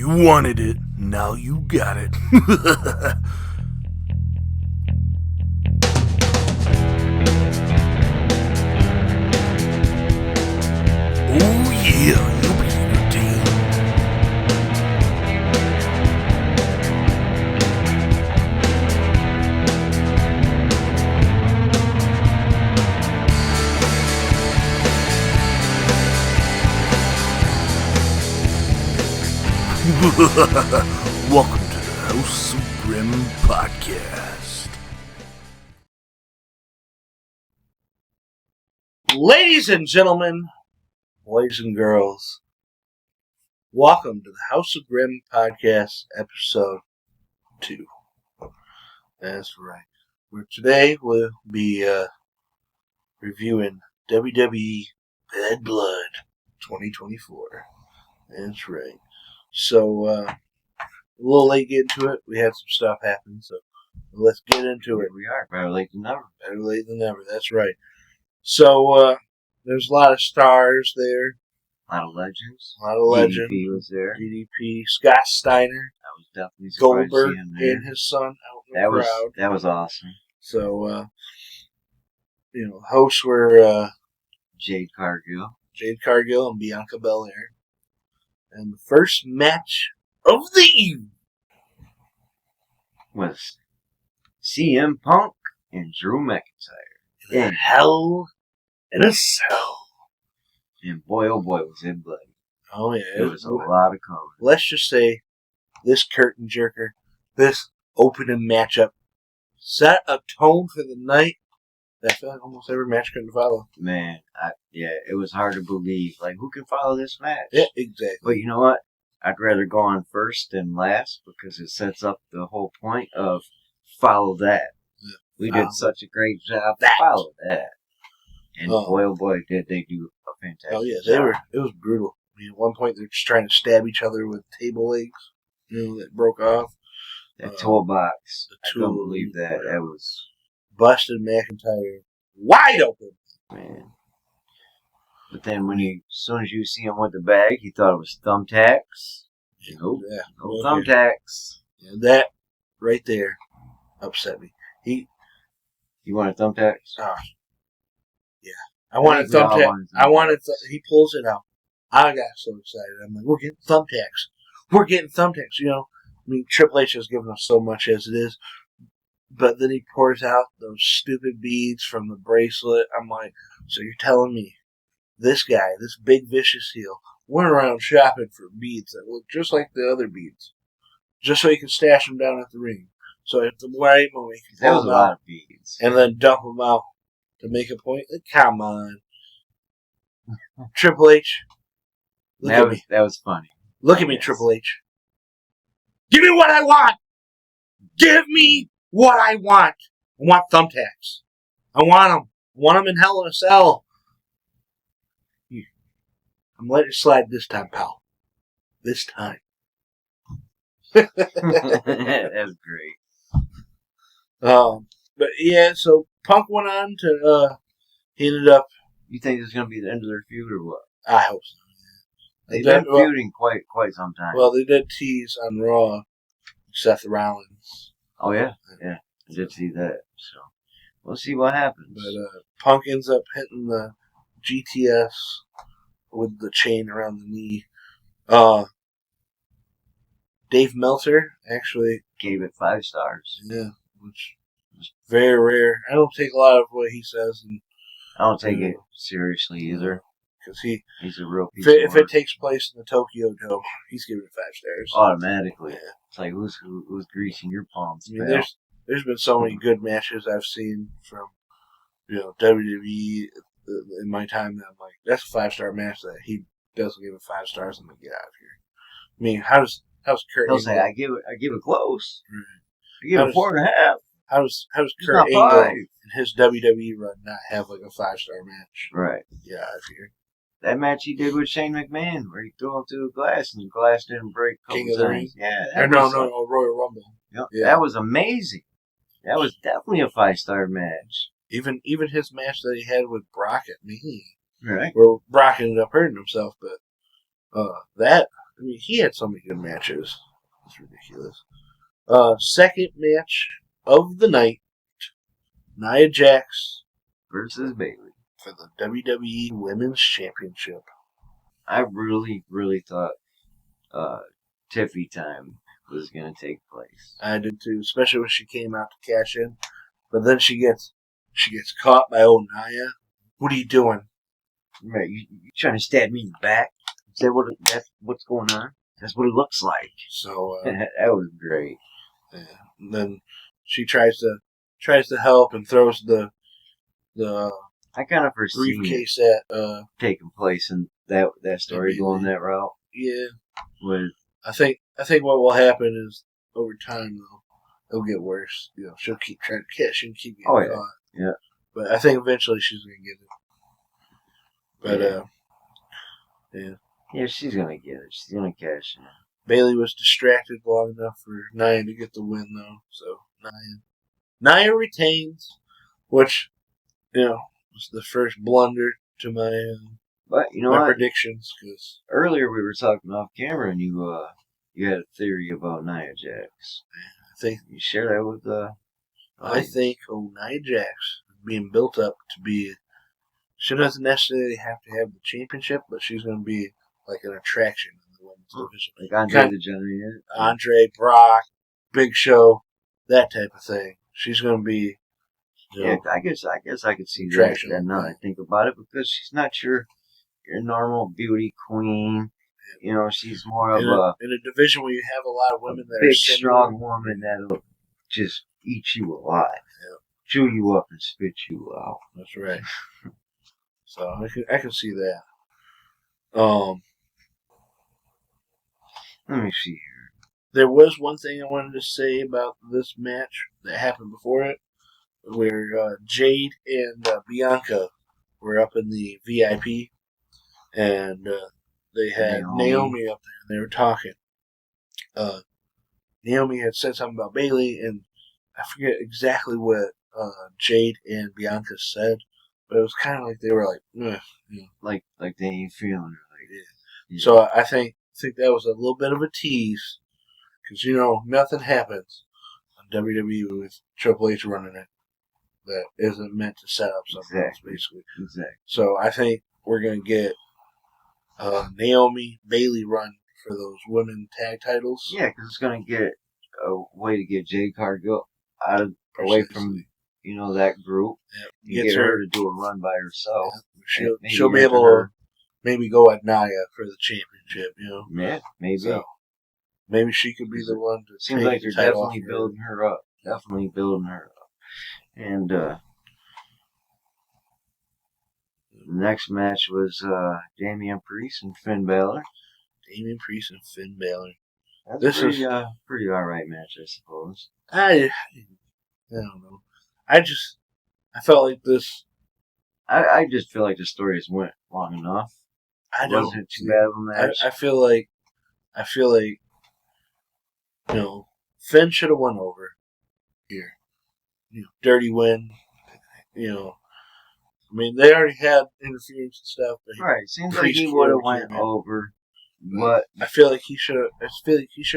You wanted it, now you got it. Oh yeah, you'll be entertained. Welcome to the House of Grim podcast. Ladies and gentlemen, boys and girls, welcome to the House of Grim podcast, episode 2. That's right. Today we'll be reviewing WWE Bad Blood 2024. That's right. So, a little late getting to it. We had some stuff happen, so let's get into it. Here we are. Better late than never. Better late than never. That's right. So, there's a lot of stars there. A lot of legends. A lot of legends. DDP was there. DDP, Scott Steiner, I was definitely surprised Goldberg, to see him there. and his son out in the crowd. That was awesome. So, hosts were Jade Cargill and Bianca Belair. And the first match of the evening was CM Punk and Drew McIntyre. in Hell in a Cell. And boy, oh boy, was it bloody. Oh, yeah. It was a lot of color. Let's just say this curtain jerker, this opening matchup, set a tone for the night that I feel like almost every match couldn't follow. Man, it was hard to believe. Like, who can follow this match? Yeah, exactly. But you know what? I'd rather go on first than last because it sets up the whole point of follow that. Yeah. We did such a great job to follow that. And boy, oh boy, did they do a fantastic job. Oh, yeah, it was brutal. I mean, at one point, they're just trying to stab each other with table legs, that broke off. That toolbox. I couldn't believe that. That was... Busted McIntyre wide open. Man. But then as soon as you see him with the bag, he thought it was thumbtacks. Nope. Yeah. No thumbtacks. Yeah, that right there upset me. You wanted thumbtacks? Yeah. I wanted thumbtacks. He pulls it out. I got so excited. I'm like, we're getting thumbtacks. We're getting thumbtacks. I mean, Triple H has given us so much as it is. But then he pours out those stupid beads from the bracelet. I'm like, so you're telling me this guy, this big vicious heel, went around shopping for beads that look just like the other beads, just so he could stash them down at the ring. So at the right moment, he can pull them out, a lot of beads, and then dump them out to make a point. Like, come on, Triple H. That was funny. Look at me, Triple H. Give me what I want. Give me what I want. I want thumbtacks. I want them. I want them in Hell in a Cell. Here. I'm letting it slide this time, pal. This time. That's great. But yeah, so Punk went on to, he ended up... You think this is going to be the end of their feud or what? I hope so. They've been feuding quite some time. Well, they did tease on Raw Seth Rollins. Oh, yeah? Yeah, I did see that. So, we'll see what happens. But Punk ends up hitting the GTS with the chain around the knee. Dave Meltzer actually gave it 5 stars. Yeah, which is very rare. I don't take a lot of what he says. And I don't take it seriously either. Because he's a real piece if it takes place in the Tokyo Dome, he's giving it 5 stars. Automatically. Yeah. It's like, who's greasing your palms? I mean, there's been so many good matches I've seen from WWE in my time that I'm like, that's a 5-star match that he doesn't give it 5 stars. I'm gonna get out of here. I mean, how's Kurt? He'll say, I give it close. Right. I give it 4.5. How's Kurt Angle in his WWE run not have like a 5-star match? Right. Yeah, out of here. That match he did with Shane McMahon, where he threw him through the glass and the glass didn't break. King of the Ring? Yeah. No, Royal Rumble. Yep, yeah. That was amazing. That was definitely a 5-star match. Even his match that he had with Brock at Mania. Right. Where Brock ended up hurting himself, but that I mean, he had so many good matches. It's ridiculous. Second match of the night, Nia Jax versus Bayley for the WWE Women's Championship. I really, really thought Tiffy time was going to take place. I did too, especially when she came out to cash in. But then she gets caught by old Nia. What are you doing? Right, you trying to stab me in the back? Is that that's what's going on? That's what it looks like. So that was great. Yeah. And then she tries to help and throws the I kind of foresee briefcase at taking place in that story going that route. Yeah. With I think what will happen is over time though it'll get worse. You know, she'll keep trying to catch and keep getting caught. Yeah. But I think eventually she's gonna get it. But yeah, she's gonna get it. She's gonna cash in. Bayley was distracted long enough for Nia to get the win though. So Nia retains, which was the first blunder to my but you know my predictions. Cause earlier we were talking off camera and you had a theory about Nia Jax. I think you share that with I think Nia Jax is being built up to be. She doesn't necessarily have to have the championship, but she's going to be like an attraction in the women's division. Like Andre the Giant. Andre, Brock, Big Show, that type of thing. She's going to be. I guess I could see that now I think about it, because she's not your normal beauty queen. You know, she's more of in a division where you have a lot of women that big, are strong woman that'll just eat you alive, chew you up, and spit you out. That's right. So I can see that. Let me see here. There was one thing I wanted to say about this match that happened before it, where Jade and Bianca were up in the VIP, and they had Naomi up there, and they were talking. Naomi had said something about Bayley, and I forget exactly what Jade and Bianca said, but it was kind of like they were like, like they ain't feeling it. Yeah. So I think that was a little bit of a tease, because nothing happens on WWE with Triple H running it that isn't meant to set up something else, basically. Exactly. So I think we're gonna get Naomi Bayley run for those women tag titles. Yeah, because it's gonna get a way to get Jade Cargill away from that group. Yeah, get her to do a run by herself. Yeah. She'll be able to maybe go at Nia for the championship. Yeah, maybe. So maybe she could be the one to. Seems like they're definitely building her up. Definitely building her up. And the next match was Damian Priest and Finn Balor. Damian Priest and Finn Balor. That's pretty alright match, I suppose. I don't know. I felt like this. I just feel like the story has went long enough. It wasn't too bad of a match. I feel like Finn should have won over here. Dirty win. I mean, they already had interference and stuff. But right, seems like he would have went over. But I feel like he should have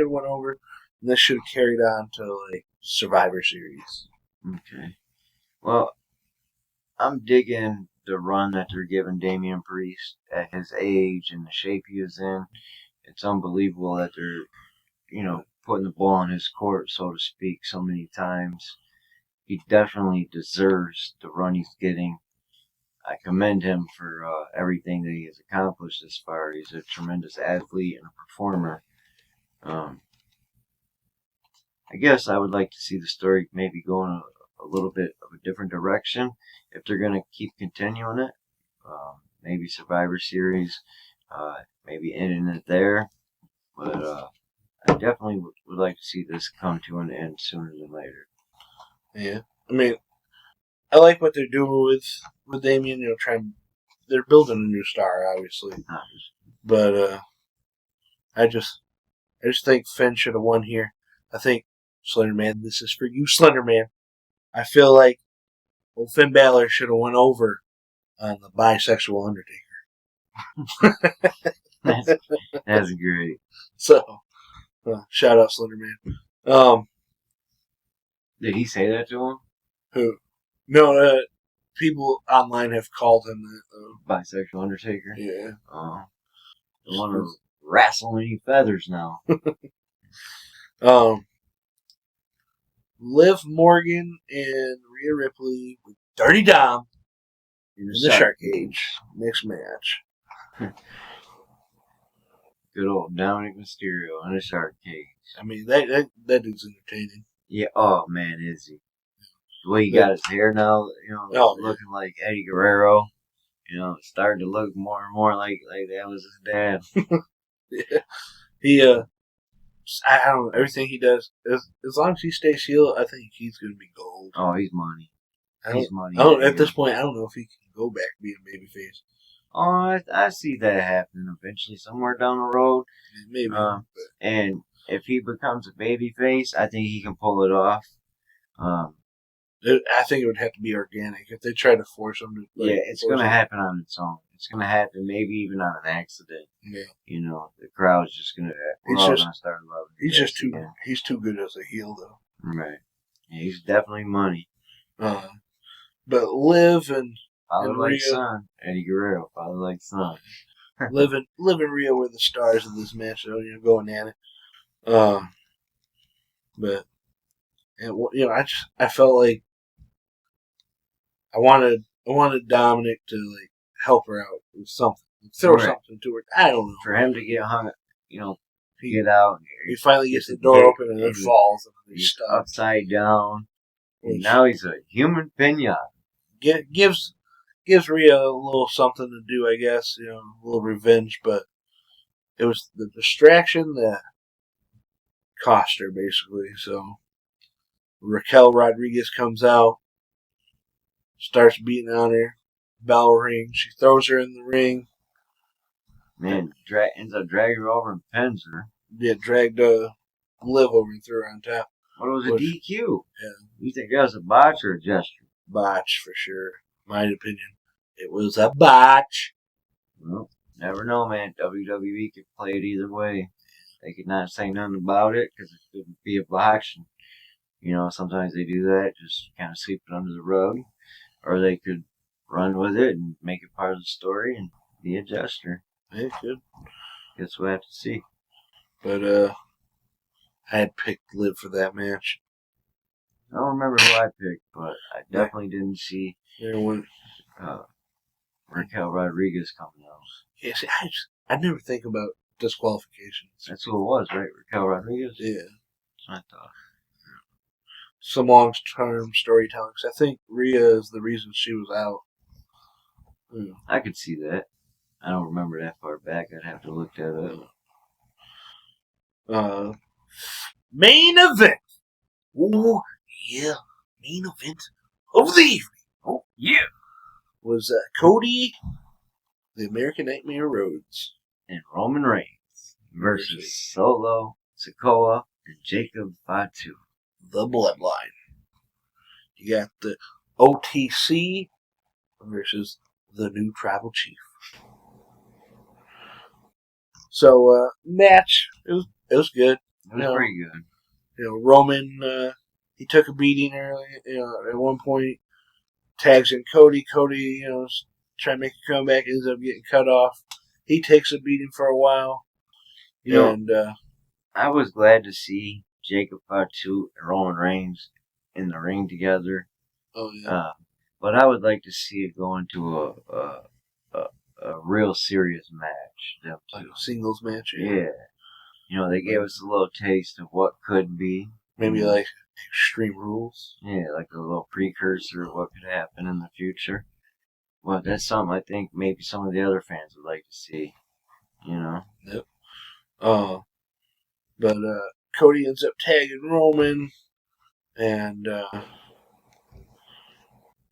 went over, and this should have carried on to Survivor Series. Okay. Well, I'm digging the run that they're giving Damian Priest at his age and the shape he is in. It's unbelievable that they're, putting the ball in his court, so to speak, so many times. He definitely deserves the run he's getting. I commend him for everything that he has accomplished this far. He's a tremendous athlete and a performer. I guess I would like to see the story maybe go in a little bit of a different direction if they're going to keep continuing it. Maybe Survivor Series, maybe ending it there. But I definitely would like to see this come to an end sooner than later. Yeah, I mean, I like what they're doing with Damian. They're building a new star, obviously. But I just think Finn should have won here. I think Slenderman, this is for you, Slenderman. I feel like Finn Balor should have won over on the bisexual Undertaker. That's great. So, shout out Slender Man. Did he say that to him? Who? No, people online have called him that. Bisexual Undertaker? Yeah. Oh. I want to wrestle any feathers now. Liv Morgan and Rhea Ripley with Dirty Dom in the Shark Cage. Next match. Good old Dominic Mysterio in a Shark Cage. I mean, that dude's entertaining. Yeah, oh man, is he? The way he got his hair now, looking like Eddie Guerrero. It's starting to look more and more like that was his dad. Yeah. He, I don't know, everything he does, as long as he stays heel, I think he's going to be gold. Oh, he's money. He's money. At this point, I don't know if he can go back being babyface. Oh, I see that happening eventually, somewhere down the road. Maybe. And if he becomes a babyface, I think he can pull it off. I think it would have to be organic if they try to force him to. It's going to happen on its own. It's going to happen maybe even on an accident. Yeah. The crowd's just going to. We're all going to start loving. He's too good as a heel, though. Right. Yeah, he's definitely money. But Liv and Father like Rhea, son. Eddie Guerrero, father like son. Liv and Rhea were the stars of this match, though. Going at it. But I felt like I wanted Dominic to help her out with something, throw something to her. I don't know. For him to get hung, get out. He finally gets the door open and then falls and he's stuck upside down. And now he's a human pinata. Gives Rhea a little something to do, I guess. A little revenge, but it was the distraction that cost her basically. So Raquel Rodriguez comes out. Starts beating on her. Bell rings. She throws her in the ring. Man, ends up dragging her over and pins her. Yeah, dragged Liv over and threw her on top. But it was a DQ. Yeah. You think that was a botch or a gesture? Botch, for sure. My opinion. It was a botch. Well, never know, man. WWE could play it either way. They could not say nothing about it because it could be a botch. And, sometimes they do that, just kind of sweep it under the rug. Or they could run with it and make it part of the story and be a gesture. They could. Guess we'll have to see. But, I had picked Liv for that match. I don't remember who I picked, but I definitely didn't see Raquel Rodriguez coming out. Yeah, see, I never think about disqualifications. That's who it was, right? Raquel Rodriguez? Yeah. That's what I thought. Some long-term storytelling. Cause I think Rhea is the reason she was out. I could see that. I don't remember that far back. I'd have to look that up. Main event. Oh, yeah. Main event of the evening. Oh, yeah. Was Cody, the American Nightmare Rhodes. And Roman Reigns versus Solo, Sikoa, and Jacob Fatu. The Bloodline. You got the OTC versus the new Tribal Chief. So, match, it was good. It was pretty good. Roman, he took a beating early, at one point, tags in Cody. Cody, trying to make a comeback, ends up getting cut off. He takes a beating for a while. I was glad to see Jacob Fatu and Roman Reigns in the ring together. Oh, yeah. But I would like to see it go into a real serious match. Like a singles match? Yeah. They gave us a little taste of what could be. Maybe like Extreme Rules? Yeah, like a little precursor of what could happen in the future. Well, that's something I think maybe some of the other fans would like to see. Yep. But Cody ends up tagging Roman, and at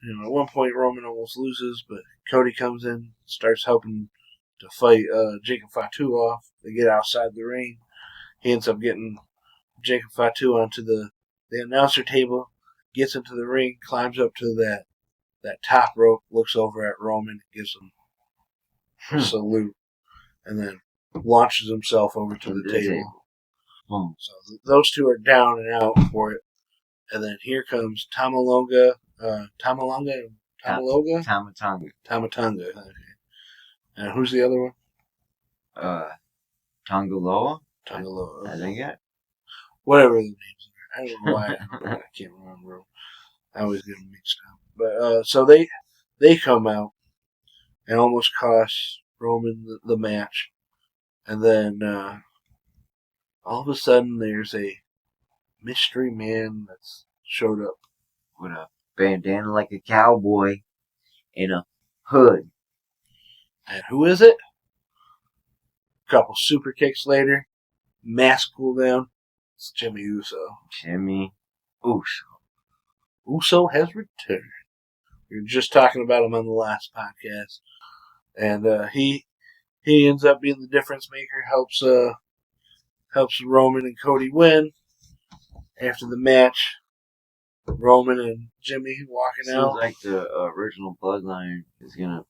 one point Roman almost loses, but Cody comes in, starts helping to fight Jacob Fatu off. They get outside the ring. He ends up getting Jacob Fatu onto the announcer table, gets into the ring, climbs up to that top rope, looks over at Roman, gives him a salute, and then launches himself over to the table. So those two are down and out for it. And then here comes Tamalonga. Tamalonga? Tamatonga. Okay. And who's the other one? Tongaloa? Tongaloa. I think it. Whatever the names are. I don't know why. I can't remember. I always get them mixed up. But so they come out and almost cost Roman the match. And then all of a sudden there's a mystery man that's showed up with a bandana like a cowboy and a hood. And who is it? A couple super kicks later, mask cool down. It's Jimmy Uso. Jimmy Uso. Uso has returned. We were just talking about him on the last podcast. And he ends up being the difference maker, helps Roman and Cody win. After the match, Roman and Jimmy walking out. Seems like the original bloodline is gonna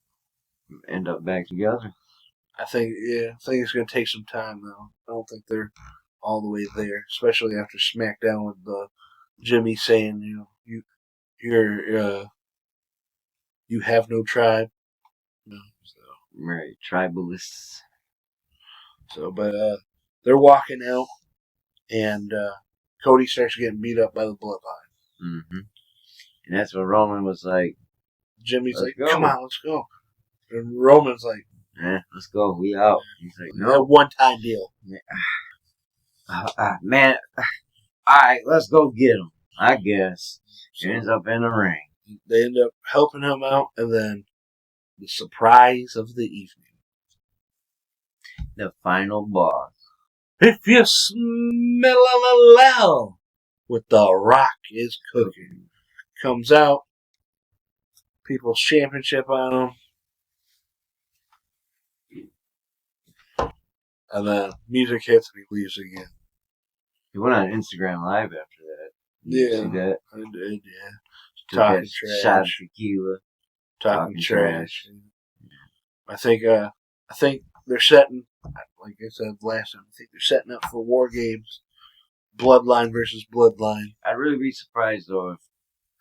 end up back together. I think it's gonna take some time though. I don't think they're all the way there, especially after SmackDown with Jimmy saying, you have no tribe. Right, tribalists. So, but they're walking out, and Cody starts getting beat up by the bloodline. Mm-hmm. And that's when Roman was like, Jimmy's like, "Come on, let's go." And Roman's like, let's go. We out. He's like, no, one-time deal. Man, alright, let's go get him, I guess. He ends up in the ring. They end up helping him out, and then the surprise of the evening. The final boss. If you smell a what the Rock is cooking, comes out, People's Championship on him, and then music hits and he leaves again. He went on Instagram Live after that. Yeah, see that? I did. Yeah, talking trash. Shot of tequila. Talking trash. I think they're setting, like I said last time, I think they're setting up for War Games, Bloodline versus Bloodline. I'd really be surprised though if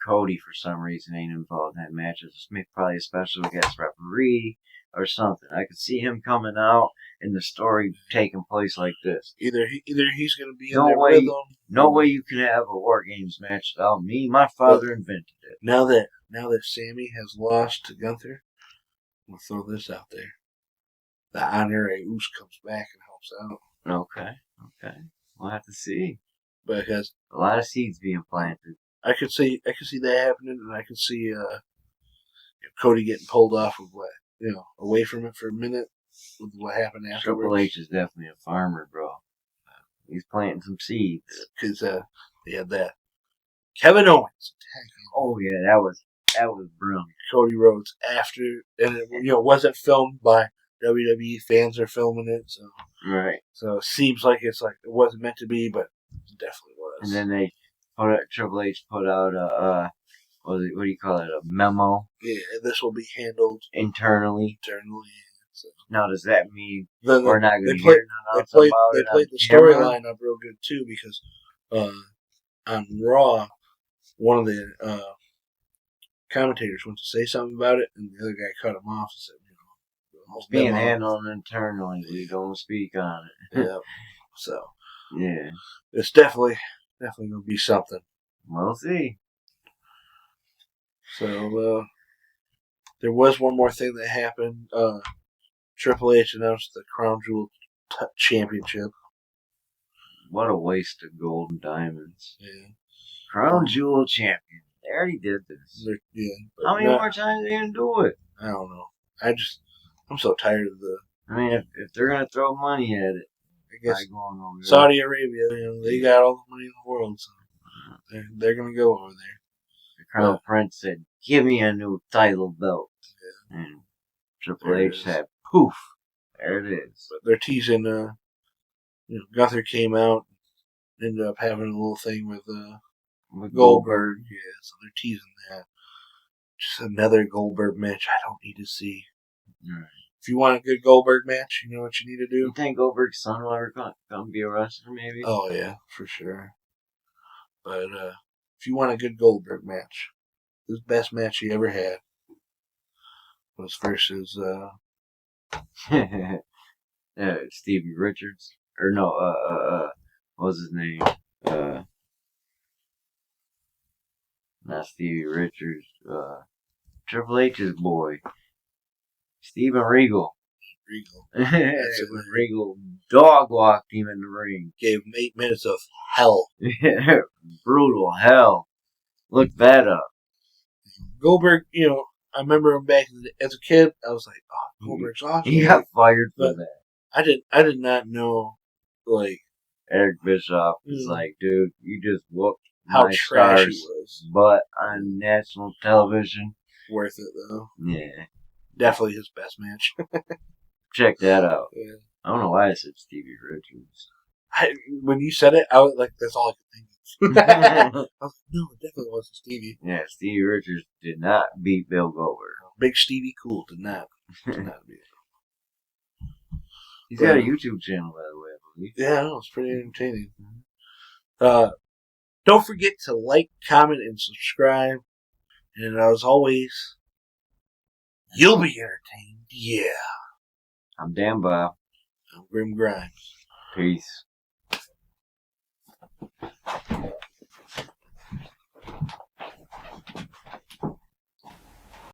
Cody for some reason ain't involved in that match. It's probably a special guest referee or something. I could see him coming out and the story taking place like this. Either he's going to be in there with them. No way you can have a War Games match without me. My father invented it. Now that Sammy has lost to Gunther, I'm going to throw this out there. The Honor Uso comes back and helps out. Okay. We'll have to see. Because a lot of seeds being planted. I could see that happening, and I could see Cody getting pulled off of away from it for a minute with what happened afterwards. Triple H is definitely a farmer, bro. He's planting some seeds. Because they had that Kevin Owens. Oh yeah, that was brilliant. Cody Rhodes after, and it wasn't filmed by WWE fans are filming it, so right. So it seems like it wasn't meant to be, but it definitely was. And then Triple H put out a what do you call it? A memo. Yeah, this will be handled internally. So. Now, does that mean we're not going to hear They played the storyline up real good too, because on Raw, one of the commentators went to say something about it, and the other guy cut him off and said, it's being handled internally. We don't speak on it. Yeah. So. Yeah. It's definitely going to be something. We'll see. So, there was one more thing that happened. Triple H announced the Crown Jewel Championship. What a waste of gold and diamonds. Yeah. Crown Jewel Champion. They already did this. Yeah. How many more times are they going to do it? I don't know. I'm so tired of the... I mean, if they're going to throw money at it, I guess Saudi Arabia, they got all the money in the world, so they're going to go over there. The Crown Prince said, "Give me a new title belt." Yeah. And Triple H said, "Poof, there it is." But they're teasing. Gunther came out, ended up having a little thing with Goldberg. Yeah, so they're teasing that. Just another Goldberg match I don't need to see. Right. If you want a good Goldberg match, you know what you need to do? You think Goldberg's son will ever come be a wrestler, maybe? Oh, yeah, for sure. But if you want a good Goldberg match, his best match he ever had was versus... Stevie Richards. Or no, what was his name? Not Stevie Richards. Triple H's boy. Steven Regal. When Regal dog walked him in the ring. Gave him 8 minutes of hell. Brutal hell. Look that up. Goldberg, I remember him back as a kid. I was like, "Oh, Goldberg's awesome." He got fired for that. I did not know, like, Eric Bischoff was like, "Dude, you just whooped how my trash he was, but on national television, worth it though." Yeah, definitely his best match. Check that out. Yeah. I don't know why I said Stevie Richards. When you said it, I was like, "That's all I could think of." I was like, "No, it definitely wasn't Stevie." Yeah, Stevie Richards did not beat Bill Goldberg. Big Stevie Cool did not beat him. He's got a YouTube channel, by the way, I believe. Yeah, I know, it's pretty entertaining. Don't forget to like, comment, and subscribe. And as always, you'll be entertained. Yeah. I'm DanBob. I'm Grim Grimes. Peace.